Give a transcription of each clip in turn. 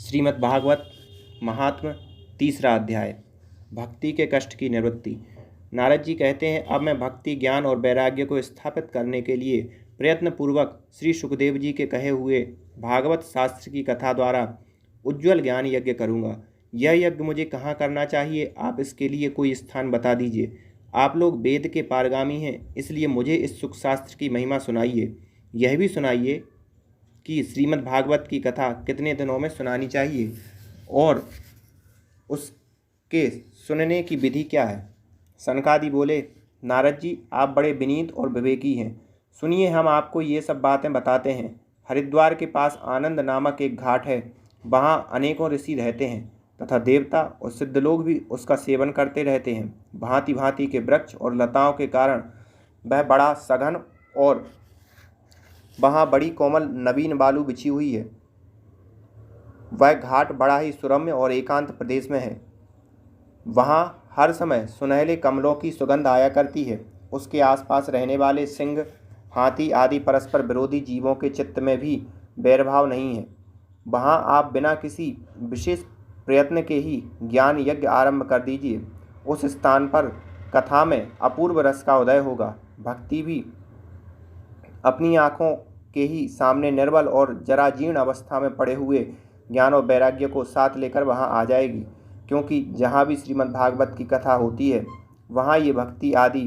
श्रीमद् भागवत महात्म्य तीसरा अध्याय। भक्ति के कष्ट की निवृत्ति। नारद जी कहते हैं, अब मैं भक्ति, ज्ञान और वैराग्य को स्थापित करने के लिए प्रयत्नपूर्वक श्री सुखदेव जी के कहे हुए भागवत शास्त्र की कथा द्वारा उज्ज्वल ज्ञान यज्ञ करूँगा। यह यज्ञ मुझे कहाँ करना चाहिए, आप इसके लिए कोई स्थान बता दीजिए। आप लोग वेद के पारगामी हैं, इसलिए मुझे इस सुख शास्त्र की महिमा सुनाइए। यह भी सुनाइए कि श्रीमद् भागवत की कथा कितने दिनों में सुनानी चाहिए और उसके सुनने की विधि क्या है। सनकादि बोले, नारद जी, आप बड़े विनीत और विवेकी हैं। सुनिए, हम आपको ये सब बातें बताते हैं। हरिद्वार के पास आनंद नामक एक घाट है। वहाँ अनेकों ऋषि रहते हैं तथा देवता और सिद्ध लोग भी उसका सेवन करते रहते हैं। भांति भांति के वृक्ष और लताओं के कारण वह बड़ा सघन और वहाँ बड़ी कोमल नवीन बालू बिछी हुई है। वह घाट बड़ा ही सुरम्य और एकांत प्रदेश में है। वहाँ हर समय सुनहले कमलों की सुगंध आया करती है। उसके आसपास रहने वाले सिंह, हाथी आदि परस्पर विरोधी जीवों के चित्त में भी वैरभाव नहीं है। वहाँ आप बिना किसी विशेष प्रयत्न के ही ज्ञान यज्ञ आरंभ कर दीजिए। उस स्थान पर कथा में अपूर्व रस का उदय होगा। भक्ति भी अपनी आँखों के ही सामने निर्बल और जराजीर्ण अवस्था में पड़े हुए ज्ञान और वैराग्य को साथ लेकर वहां आ जाएगी, क्योंकि जहां भी श्रीमद् भागवत की कथा होती है वहां ये भक्ति आदि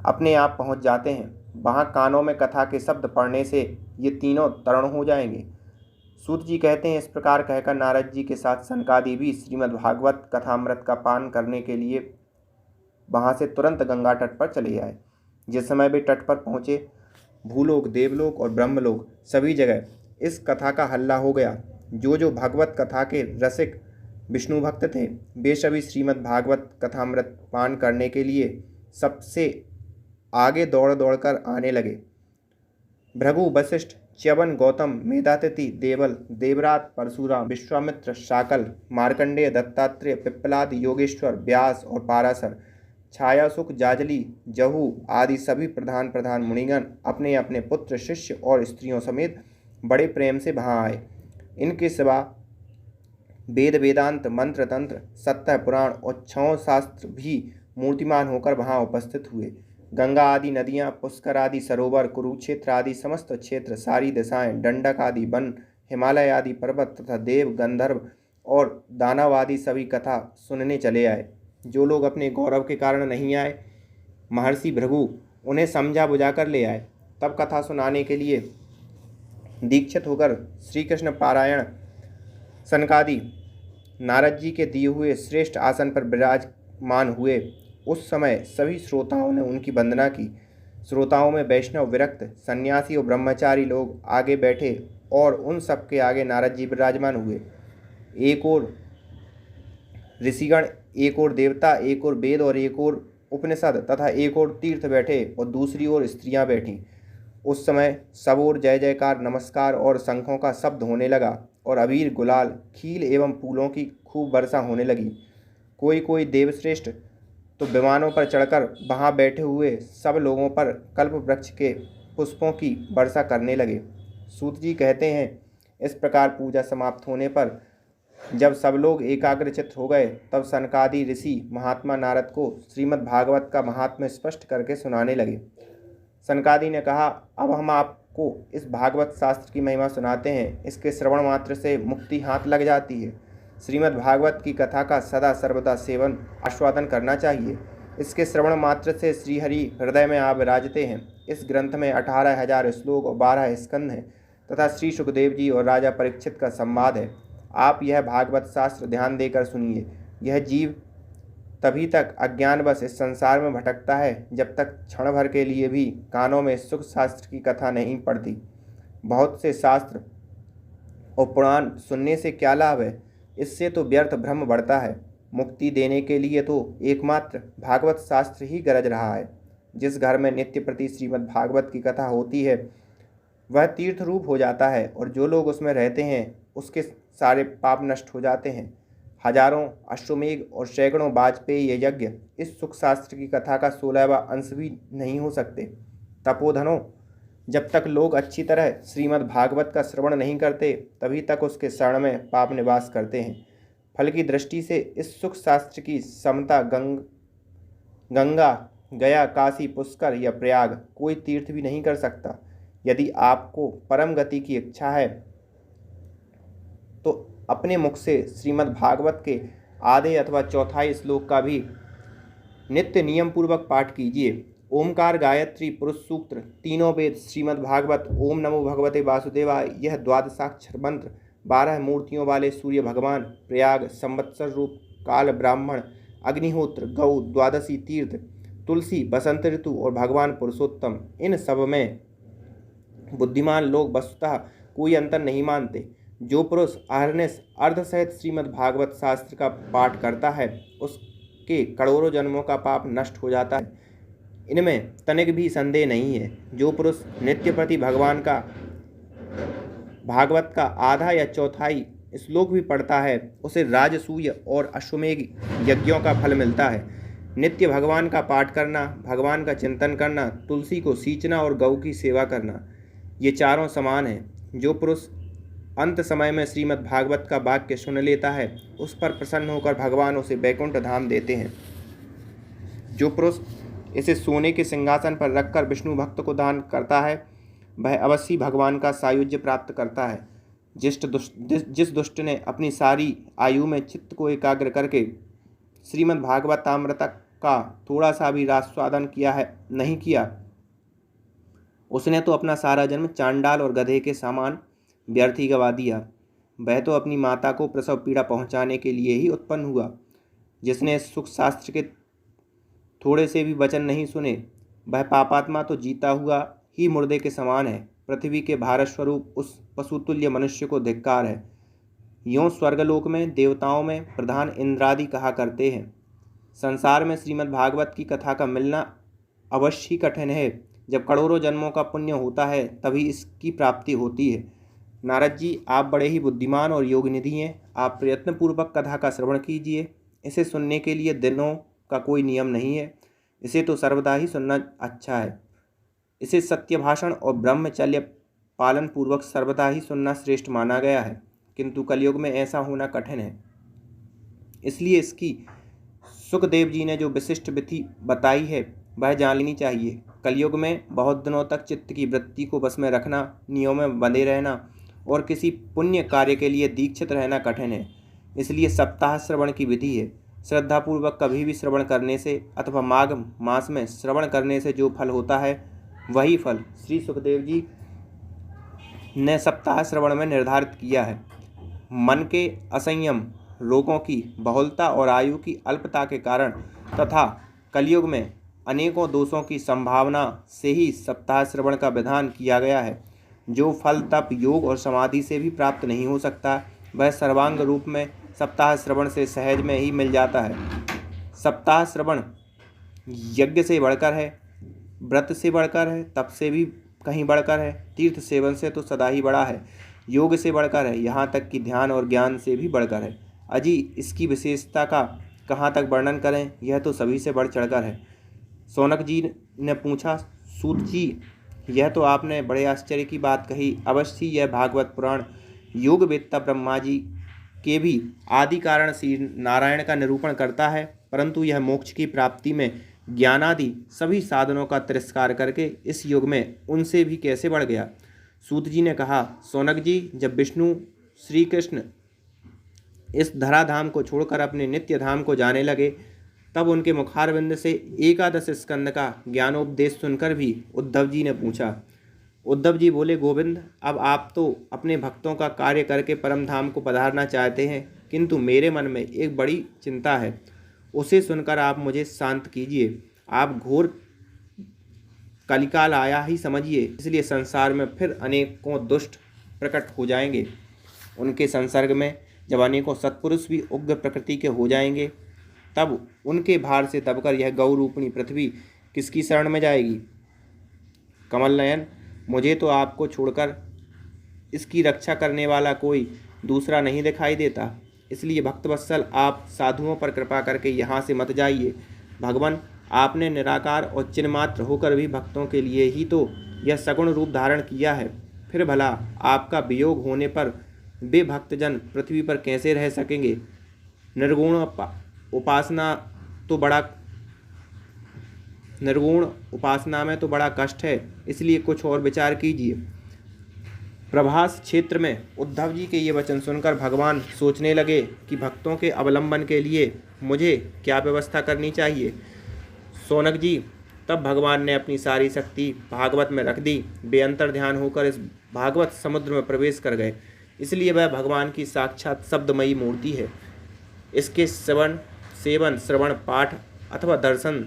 अपने आप पहुंच जाते हैं। वहां कानों में कथा के शब्द पढ़ने से ये तीनों तरण हो जाएंगे। सूत जी कहते हैं, इस प्रकार कहकर नारद जी के साथ सनकादि भी श्रीमद् भागवत कथामृत का पान करने के लिए वहां से तुरंत गंगा तट पर चले आए। जिस समय वे तट पर पहुंचे, भूलोक, देवलोक और ब्रह्मलोक सभी जगह इस कथा का हल्ला हो गया। जो भागवत कथा के रसिक विष्णु भक्त थे, वे सभी श्रीमद् भागवत कथामृत पान करने के लिए सबसे आगे दौड़ दौड़कर आने लगे। भृगु, वशिष्ठ, च्यवन, गौतम, मेधातिथि, देवल, देवरात, परशुराम, विश्वामित्र, शाकल, मार्कंडेय, दत्तात्रेय, पिप्पलादि, योगेश्वर, व्यास और पाराशर, छायासुख, जाजली, जहू आदि सभी प्रधान मुनिगण अपने अपने पुत्र, शिष्य और स्त्रियों समेत बड़े प्रेम से वहाँ आए। इनके सिवा वेद, वेदांत, मंत्र, तंत्र, सत्य, पुराण और 6 शास्त्र भी मूर्तिमान होकर वहाँ उपस्थित हुए। गंगा आदि नदियाँ, पुष्कर आदि सरोवर, कुरुक्षेत्र आदि समस्त क्षेत्र, सारी दिशाएं, दंडक आदि वन, हिमालय आदि पर्वत तथा देव, गंधर्व और दानव आदि सभी कथा सुनने चले आए। जो लोग अपने गौरव के कारण नहीं आए, महर्षि भृगु उन्हें समझा बुझा कर ले आए। तब कथा सुनाने के लिए दीक्षित होकर श्री कृष्ण पारायण सनकादि नारद जी के दिए हुए श्रेष्ठ आसन पर विराजमान हुए। उस समय सभी श्रोताओं ने उनकी वंदना की। श्रोताओं में वैष्णव, विरक्त, सन्यासी और ब्रह्मचारी लोग आगे बैठे और उन सबके आगे नारद जी विराजमान हुए। एक और ऋषिगण, एक और देवता, एक और वेद और एक और उपनिषद तथा एक और तीर्थ बैठे और दूसरी ओर स्त्रियां बैठीं। उस समय सब ओर जय जयकार, नमस्कार और शंखों का शब्द होने लगा और अबीर, गुलाल, खील एवं फूलों की खूब वर्षा होने लगी। कोई कोई देवश्रेष्ठ तो विमानों पर चढ़कर वहाँ बैठे हुए सब लोगों पर कल्प वृक्ष के पुष्पों की वर्षा करने लगे। सूत जी कहते हैं, इस प्रकार पूजा समाप्त होने पर जब सब लोग एकाग्रचित्त हो गए, तब सनकादि ऋषि महात्मा नारद को श्रीमद् भागवत का महात्म्य स्पष्ट करके सुनाने लगे। सनकादि ने कहा, अब हम आपको इस भागवत शास्त्र की महिमा सुनाते हैं। इसके श्रवण मात्र से मुक्ति हाथ लग जाती है। श्रीमद् भागवत की कथा का सदा सर्वदा सेवन आस्वादन करना चाहिए। इसके श्रवण मात्र से श्रीहरि हृदय में आप विराजते हैं। इस ग्रंथ में 18,000 श्लोक और 12 स्कंद हैं तथा श्री सुखदेव जी और राजा परीक्षित का संवाद है। आप यह भागवत शास्त्र ध्यान देकर सुनिए। यह जीव तभी तक अज्ञानवश इस संसार में भटकता है जब तक क्षण भर के लिए भी कानों में सुख शास्त्र की कथा नहीं पड़ती। बहुत से शास्त्र और पुराण सुनने से क्या लाभ है? इससे तो व्यर्थ भ्रम बढ़ता है। मुक्ति देने के लिए तो एकमात्र भागवत शास्त्र ही गरज रहा है। जिस घर में नित्य प्रति श्रीमद् भागवत की कथा होती है वह तीर्थ रूप हो जाता है और जो लोग उसमें रहते हैं उसके सारे पाप नष्ट हो जाते हैं। हजारों अश्वमेघ और सैकड़ों वाजपेयी ये यज्ञ इस सुख शास्त्र की कथा का 16वां अंश भी नहीं हो सकते। तपोधनों, जब तक लोग अच्छी तरह श्रीमद् भागवत का श्रवण नहीं करते तभी तक उसके शरण में पाप निवास करते हैं। फल की दृष्टि से इस सुख शास्त्र की समता गंगा, गया, काशी, पुष्कर या प्रयाग कोई तीर्थ भी नहीं कर सकता। यदि आपको परम गति की इच्छा है तो अपने मुख से श्रीमद् भागवत के आधे अथवा चौथाई श्लोक का भी नित्य नियम पूर्वक पाठ कीजिए। ओमकार, गायत्री, पुरुष सूक्त, तीनों वेद, श्रीमद् भागवत, ओम नमो भगवते वासुदेवाय, यह द्वादशाक्षर मंत्र, 12 मूर्तियों वाले सूर्य भगवान, प्रयाग, संवत्सर रूप, काल, ब्राह्मण, अग्निहोत्र, गौ, द्वादशी तीर्थ, तुलसी, बसंत ऋतु और भगवान पुरुषोत्तम, इन सब में बुद्धिमान लोग वस्तुतः कोई अंतर नहीं मानते। जो पुरुष अहर्निश अर्ध सहित श्रीमद् भागवत शास्त्र का पाठ करता है उसके करोड़ों जन्मों का पाप नष्ट हो जाता है, इनमें तनिक भी संदेह नहीं है। जो पुरुष नित्य प्रति भगवान का भागवत का आधा या चौथाई श्लोक भी पढ़ता है उसे राजसूय और अश्वमेघ यज्ञों का फल मिलता है। नित्य भगवान का पाठ करना, भगवान का चिंतन करना, तुलसी को सींचना और गौ की सेवा करना, ये चारों समान हैं। जो पुरुष अंत समय में श्रीमद् भागवत का वाक्य सुन लेता है उस पर प्रसन्न होकर भगवान उसे वैकुंठ धाम देते हैं। जो पुरुष इसे सोने के सिंहासन पर रखकर विष्णु भक्त को दान करता है वह अवश्य भगवान का सायुज्य प्राप्त करता है। जिस दुष्ट ने अपनी सारी आयु में चित्त को एकाग्र करके श्रीमद् भागवतामृत का थोड़ा सा भी रसास्वादन नहीं किया, उसने तो अपना सारा जन्म चांडाल और गधे के समान व्यर्थ ही गवा दिया। वह तो अपनी माता को प्रसव पीड़ा पहुंचाने के लिए ही उत्पन्न हुआ। जिसने सुख शास्त्र के थोड़े से भी वचन नहीं सुने वह पापात्मा तो जीता हुआ ही मुर्दे के समान है। पृथ्वी के भारत स्वरूप उस पशुतुल्य मनुष्य को धिक्कार है। यों स्वर्गलोक में देवताओं में प्रधान इंद्रादि कहा करते हैं। संसार में श्रीमद् भागवत की कथा का मिलना अवश्य ही कठिन है। जब करोड़ों जन्मों का पुण्य होता है तभी इसकी प्राप्ति होती है। नारद जी, आप बड़े ही बुद्धिमान और योगनिधि हैं। आप प्रयत्नपूर्वक कथा का श्रवण कीजिए। इसे सुनने के लिए दिनों का कोई नियम नहीं है, इसे तो सर्वदा ही सुनना अच्छा है। इसे सत्य भाषण और ब्रह्मचर्य पालन पूर्वक सर्वदा ही सुनना श्रेष्ठ माना गया है, किंतु कलयुग में ऐसा होना कठिन है। इसलिए इसकी सुखदेव जी ने जो विशिष्ट विधि बताई है वह जान लेनी चाहिए। कलयुग में बहुत दिनों तक चित्त की वृत्ति को बस में रखना, नियमों में बंधे रहना और किसी पुण्य कार्य के लिए दीक्षित रहना कठिन है। इसलिए सप्ताह श्रवण की विधि है। श्रद्धापूर्वक कभी भी श्रवण करने से अथवा माघ मास में श्रवण करने से जो फल होता है वही फल श्री सुखदेव जी ने सप्ताह श्रवण में निर्धारित किया है। मन के असंयम, रोगों की बहुलता और आयु की अल्पता के कारण तथा कलयुग में अनेकों दोषों की संभावना से ही सप्ताह श्रवण का विधान किया गया है। जो फल तप, योग और समाधि से भी प्राप्त नहीं हो सकता वह सर्वांग रूप में सप्ताह श्रवण से सहज में ही मिल जाता है। सप्ताह श्रवण यज्ञ से बढ़कर है, व्रत से बढ़कर है, तप से भी कहीं बढ़कर है, तीर्थ सेवन से तो सदा ही बड़ा है, योग से बढ़कर है, यहाँ तक कि ध्यान और ज्ञान से भी बढ़कर है। अजी इसकी विशेषता का कहाँ तक वर्णन करें, यह तो सभी से बढ़ चढ़कर है। शौनक जी ने पूछा, सूत जी, यह तो आपने बड़े आश्चर्य की बात कही। अवश्य यह भागवत पुराण योग वेत्ता ब्रह्मा जी के भी आदि कारण श्री नारायण का निरूपण करता है, परंतु यह मोक्ष की प्राप्ति में ज्ञानादि सभी साधनों का तिरस्कार करके इस युग में उनसे भी कैसे बढ़ गया। सूत जी ने कहा, शौनक जी, जब विष्णु श्री कृष्ण इस धराधाम को छोड़कर अपने नित्य धाम को जाने लगे तब उनके मुखारविंद से 11 स्कंद का ज्ञानोपदेश सुनकर भी उद्धव जी ने पूछा। उद्धव जी बोले, गोविंद, अब आप तो अपने भक्तों का कार्य करके परम धाम को पधारना चाहते हैं, किंतु मेरे मन में एक बड़ी चिंता है, उसे सुनकर आप मुझे शांत कीजिए। आप घोर कलिकाल आया ही समझिए, इसलिए संसार में फिर अनेकों दुष्ट प्रकट हो जाएंगे। उनके संसर्ग में जब अनेकों सत्पुरुष भी उग्र प्रकृति के हो जाएंगे तब उनके भार से दबकर यह गौ रूपिणी पृथ्वी किसकी शरण में जाएगी। कमल नयन, मुझे तो आपको छोड़कर इसकी रक्षा करने वाला कोई दूसरा नहीं दिखाई देता, इसलिए भक्तवत्सल आप साधुओं पर कृपा करके यहाँ से मत जाइए। भगवान, आपने निराकार और चिन्मात्र होकर भी भक्तों के लिए ही तो यह सगुण रूप धारण किया है, फिर भला आपका वियोग होने पर वे भक्तजन पृथ्वी पर कैसे रह सकेंगे। निर्गुण उपासना में तो बड़ा कष्ट है, इसलिए कुछ और विचार कीजिए। प्रभास क्षेत्र में उद्धव जी के ये वचन सुनकर भगवान सोचने लगे कि भक्तों के अवलंबन के लिए मुझे क्या व्यवस्था करनी चाहिए। शौनक जी, तब भगवान ने अपनी सारी शक्ति भागवत में रख दी। वे अंतर ध्यान होकर इस भागवत समुद्र में प्रवेश कर गए, इसलिए वह भगवान की साक्षात शब्दमयी मूर्ति है। इसके सेवन श्रवण पाठ अथवा दर्शन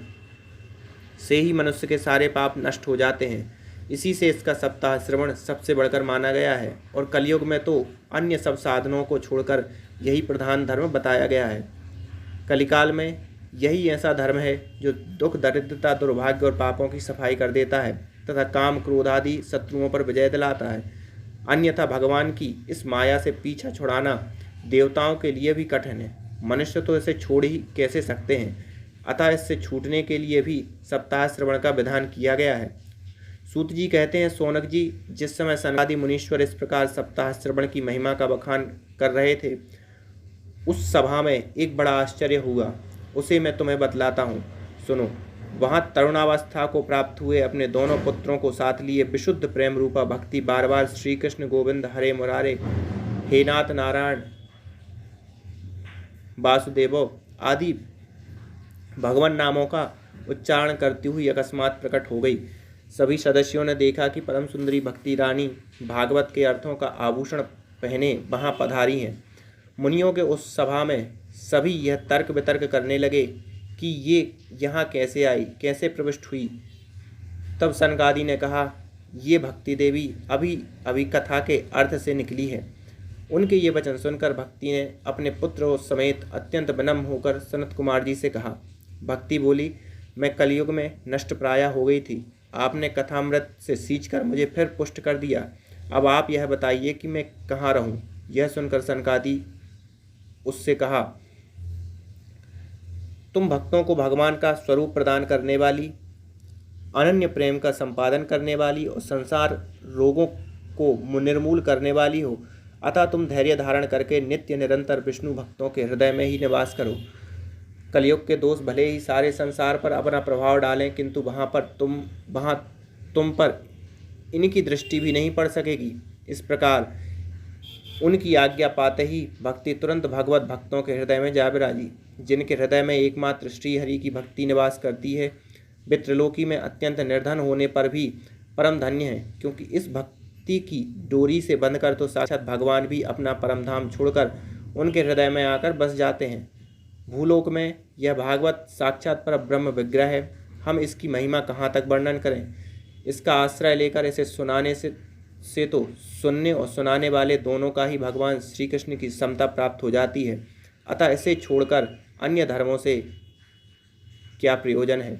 से ही मनुष्य के सारे पाप नष्ट हो जाते हैं। इसी से इसका सप्ताह श्रवण सबसे बढ़कर माना गया है और कलयुग में तो अन्य सब साधनों को छोड़कर यही प्रधान धर्म बताया गया है। कलिकाल में यही ऐसा धर्म है जो दुख, दरिद्रता, दुर्भाग्य और पापों की सफाई कर देता है तथा काम, क्रोध आदि शत्रुओं पर विजय दिलाता है। अन्यथा भगवान की इस माया से पीछा छुड़ाना देवताओं के लिए भी कठिन है। मनुष्य तो इसे छोड़ ही कैसे सकते हैं। अतः इससे छूटने के लिए भी सप्ताह श्रवण का विधान किया गया है। सूत जी कहते हैं, शौनक जी, जिस समय सनकादि मुनीश्वर इस प्रकार सप्ताह श्रवण की महिमा का बखान कर रहे थे, उस सभा में एक बड़ा आश्चर्य हुआ। उसे मैं तुम्हें बतलाता हूँ, सुनो। वहाँ तरुणावस्था को प्राप्त हुए अपने दोनों पुत्रों को साथ लिए विशुद्ध प्रेम रूपा भक्ति बार बार श्री कृष्ण गोविंद हरे मुरारे, हे नाथ नारायण वासुदेवो आदि भगवान नामों का उच्चारण करती हुई अकस्मात प्रकट हो गई। सभी सदस्यों ने देखा कि परम सुंदरी भक्ति रानी भागवत के अर्थों का आभूषण पहने वहाँ पधारी हैं। मुनियों के उस सभा में सभी यह तर्क वितर्क करने लगे कि ये यहाँ कैसे आई, कैसे प्रविष्ट हुई। तब सनकादि ने कहा, ये भक्ति देवी अभी अभी कथा के अर्थ से निकली है। उनके ये वचन सुनकर भक्ति ने अपने पुत्र समेत अत्यंत विनम्र होकर सनत कुमार जी से कहा। भक्ति बोली, मैं कलयुग में नष्ट प्राया हो गई थी। आपने कथामृत से सींचकर मुझे फिर पुष्ट कर दिया। अब आप यह बताइए कि मैं कहाँ रहूँ। यह सुनकर सनकादि उससे कहा, तुम भक्तों को भगवान का स्वरूप प्रदान करने वाली, अनन्य प्रेम का संपादन करने वाली और संसार रोगों को निर्मूल करने वाली हो। अतः तुम धैर्य धारण करके नित्य निरंतर विष्णु भक्तों के हृदय में ही निवास करो। कलयुग के दोष भले ही सारे संसार पर अपना प्रभाव डालें, किंतु वहाँ तुम पर इनकी दृष्टि भी नहीं पड़ सकेगी। इस प्रकार उनकी आज्ञा पाते ही भक्ति तुरंत भगवत भक्तों के हृदय में जा विराजी। जिनके हृदय में एकमात्र श्रीहरि की भक्ति निवास करती है, वे त्रिलोकी में अत्यंत निर्धन होने पर भी परम धन्य हैं, क्योंकि इस भक्ति की डोरी से बंधकर तो साक्षात भगवान भी अपना परम धाम छोड़कर उनके हृदय में आकर बस जाते हैं। भूलोक में यह भागवत साक्षात पर ब्रह्म विग्रह है। हम इसकी महिमा कहाँ तक वर्णन करें। इसका आश्रय लेकर इसे सुनाने से तो सुनने और सुनाने वाले दोनों का ही भगवान श्री कृष्ण की समता प्राप्त हो जाती है। अतः इसे छोड़कर अन्य धर्मों से क्या प्रयोजन है।